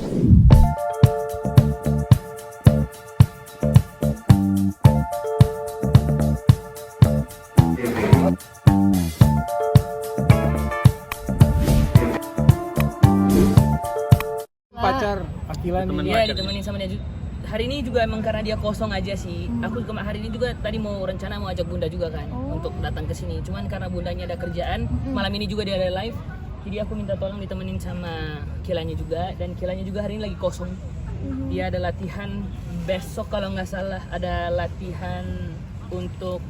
Pacar Akila nih. Iya, ditemenin sama dia. Hari ini juga emang karena dia kosong aja sih. Aku hari ini juga tadi mau rencana mau ajak Bunda juga kan untuk datang ke sini. Cuman karena Bundanya ada kerjaan, malam ini juga dia ada live. Jadi aku minta tolong ditemenin sama Kilanya juga, dan Kilanya juga hari ini lagi kosong. Dia ada latihan besok kalau nggak salah, ada latihan untuk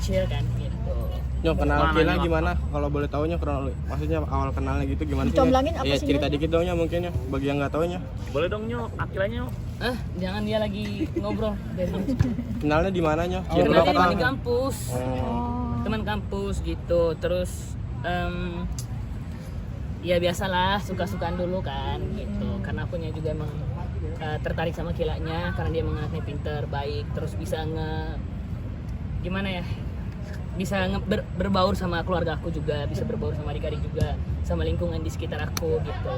cheer kan gitu. Nyok, kenal Kila gimana? Kalau boleh tahu Nyok, maksudnya awal kenalnya gitu gimana sih? Comblangin apa sih, cerita Nyok? dikit dong ya mungkin ya, bagi yang nggak tahu Nyok. Boleh dong Nyok, Akilanya Nyok. Jangan, dia lagi ngobrol. Kenalnya di mana Nyok? Kenalnya teman di kampus. Oh. Teman kampus gitu. Terus ya biasalah, suka-sukaan dulu kan gitu. Karena akunya juga emang tertarik sama Kilanya karena dia emang anaknya pinter, baik, terus bisa bisa berbaur sama keluarga aku juga, bisa berbaur sama adik-adik juga, sama lingkungan di sekitar aku gitu.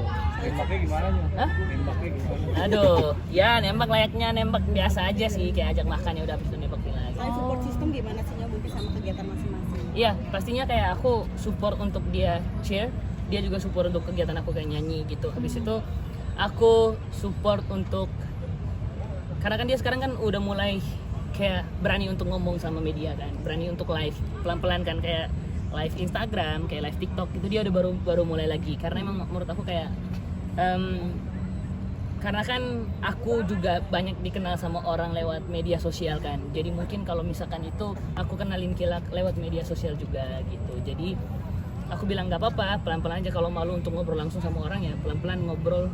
Nembaknya gimana nih? Nembaknya gimana? Aduh, ya nembak layaknya nembak biasa aja sih, kayak ajak makan ya udah habis itu nembak lagi. Selain support system gimana sih mungkin sama kegiatan masing-masing? Iya, pastinya kayak aku support untuk dia cheer, dia juga support untuk kegiatan aku kayak nyanyi gitu. Habis itu aku support untuk, karena kan dia sekarang kan udah mulai kayak berani untuk ngomong sama media kan, berani untuk live pelan-pelan kan, kayak live Instagram, kayak live TikTok itu dia udah baru mulai lagi. Karena emang menurut aku kayak karena kan aku juga banyak dikenal sama orang lewat media sosial kan, jadi mungkin kalau misalkan itu aku kenalin Kila lewat media sosial juga gitu. Jadi aku bilang nggak apa-apa, pelan-pelan aja, kalau malu untuk ngobrol langsung sama orang ya pelan-pelan ngobrol,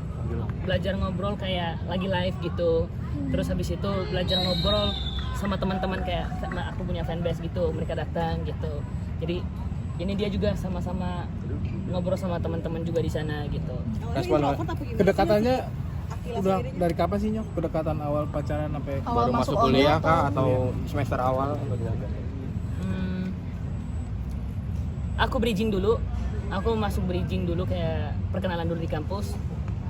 belajar ngobrol kayak lagi live gitu. Terus habis itu belajar ngobrol sama teman-teman, kayak aku punya fanbase gitu, mereka datang gitu. Jadi ini dia juga sama-sama ngobrol sama teman-teman juga di sana gitu. Respon Kedekatannya udah dari kapan sih Nyok? Kedekatan awal pacaran sampai baru masuk kuliah kah atau semester awal? Aku bridging dulu, aku masuk bridging dulu, kayak perkenalan dulu di kampus.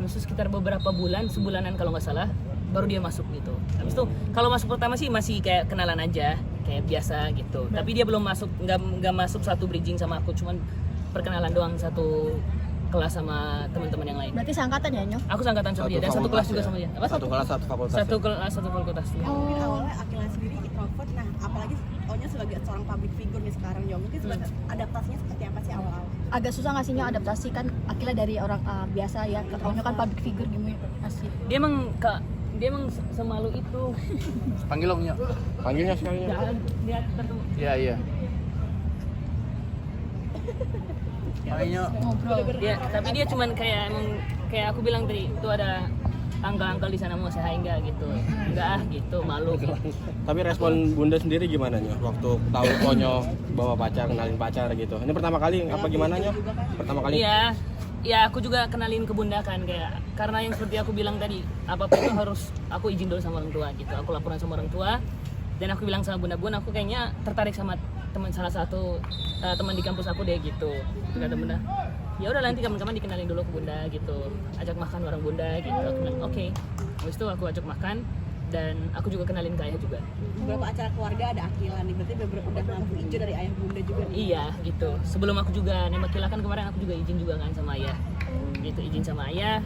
Terus sekitar beberapa bulan, sebulanan kalau nggak salah, baru dia masuk gitu. Habis itu kalau masuk pertama sih masih kayak kenalan aja, kayak biasa gitu. Tapi dia belum masuk, nggak masuk satu bridging sama aku, cuman perkenalan doang, satu kelas sama teman-teman yang lain. Berarti seangkatan ya, Nyok? Aku seangkatan sama dia dan satu kelas juga sama dia. Apa? Satu kelas satu fakultas. Satu kelas satu fakultas. Mungkin awalnya Akila sendiri introvert, nah apalagi Onya sebagai seorang public figure nih sekarang ya, mungkin sebagai adaptasinya seperti apa sih awal-awal? Agak susah nggak sih Nyok adaptasi, kan Akila dari orang biasa ya, katanya kan public figure gimana sih? Dia emang semalu itu. Panggil om Nyok. Panggilnya sekali Nyok. Jangan dia ketemu. Iya. Makanya Ngobrol. Tapi dia cuman kayak emang kayak aku bilang tadi, itu ada angkel-angkel di sana mau saya enggak gitu. Enggak gitu, malu. Tapi respon Bunda sendiri gimana Nyok waktu tahu Konyo bawa pacar, kenalin pacar gitu? Ini pertama kali apa gimana Nyok? Pertama kali? Iya. Ya aku juga kenalin ke Bunda kan, kayak karena yang seperti aku bilang tadi, apa-apa itu harus aku izin dulu sama orang tua gitu. Aku laporan sama orang tua dan aku bilang sama Bunda, Bun aku kayaknya tertarik sama salah satu teman di kampus aku deh gitu. Kata Bunda, ya udah nanti kapan-kapan dikenalin dulu ke Bunda gitu, ajak makan orang Bunda gitu. Aku bilang oke. Habis itu aku ajak makan dan aku juga kenalin ke ayah juga. Beberapa acara keluarga ada Akila nih, berarti udah langsung izin dari ayah bunda juga nih. Iya gitu. Sebelum aku juga nembak Kila kan kemarin aku juga izin juga kan sama ayah. Gitu, izin sama ayah.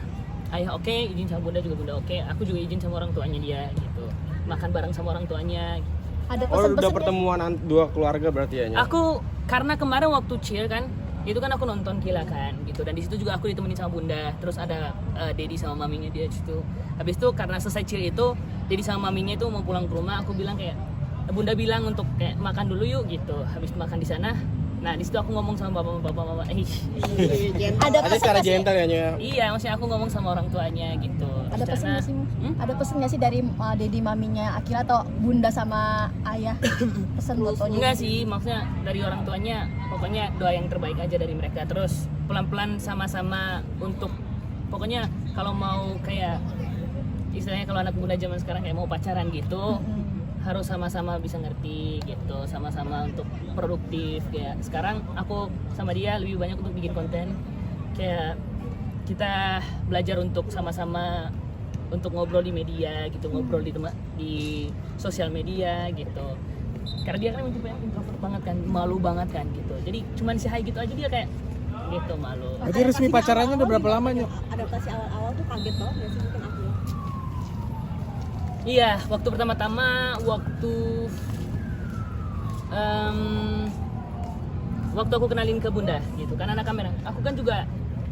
Ayah oke, izin sama Bunda juga Bunda oke. Aku juga izin sama orang tuanya dia gitu. Makan bareng sama orang tuanya. Ada Oh, pesan-pesan udah pertemuan dua keluarga berarti ya Nyok? Aku karena kemarin waktu cheer kan, itu kan aku nonton Kila kan gitu, dan di situ juga aku ditemenin sama Bunda, terus ada Dedi sama maminya dia di situ. Habis itu karena selesai cheer itu, Dedi sama maminya itu mau pulang ke rumah, aku bilang kayak Bunda bilang untuk kayak makan dulu yuk gitu. Habis makan di sana, nah di situ aku ngomong sama bapak mama. Ada Ada pesan cara nggak sih? gentle ya Nyok? Iya, maksudnya aku ngomong sama orang tuanya gitu. Ada pesan nggak sih? Hmm? Ada pesan nggak sih dari Dedi maminya Akila atau Bunda sama ayah? Pesan buat Onya? Enggak sih, maksudnya dari orang tuanya pokoknya doa yang terbaik aja dari mereka. Terus pelan-pelan sama-sama untuk, pokoknya kalau mau kayak istilahnya kalau anak muda zaman sekarang kayak mau pacaran gitu, harus sama-sama bisa ngerti gitu, sama-sama untuk produktif. Kayak sekarang aku sama dia lebih banyak untuk bikin konten, kayak kita belajar untuk sama-sama untuk ngobrol di media gitu, ngobrol di sosial media gitu. Karena dia kan tipe yang introvert banget kan, malu banget kan gitu. Jadi cuman si hai gitu aja dia kayak gitu malu. Berarti resmi pacarannya udah berapa lama Nyo? Adaptasi awal-awal tuh kaget banget gak sih mungkin aku? Iya, waktu pertama-tama waktu aku kenalin ke Bunda gitu kan, anak kamera. Aku kan juga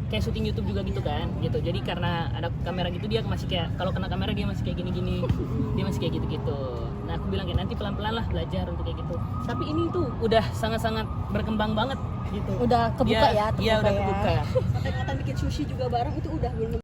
kayak syuting YouTube juga gitu kan gitu. Jadi karena ada kamera gitu dia masih kayak kalau kena kamera dia masih kayak gini-gini. Dia masih kayak gitu-gitu. Nah, aku bilang kayak nanti pelan-pelan lah belajar untuk kayak gitu. Tapi ini tuh udah sangat-sangat berkembang banget gitu. Udah kebuka ya, Iya, udah terbuka ya. kebuka. Sampai kata bikin sushi juga bareng itu udah belum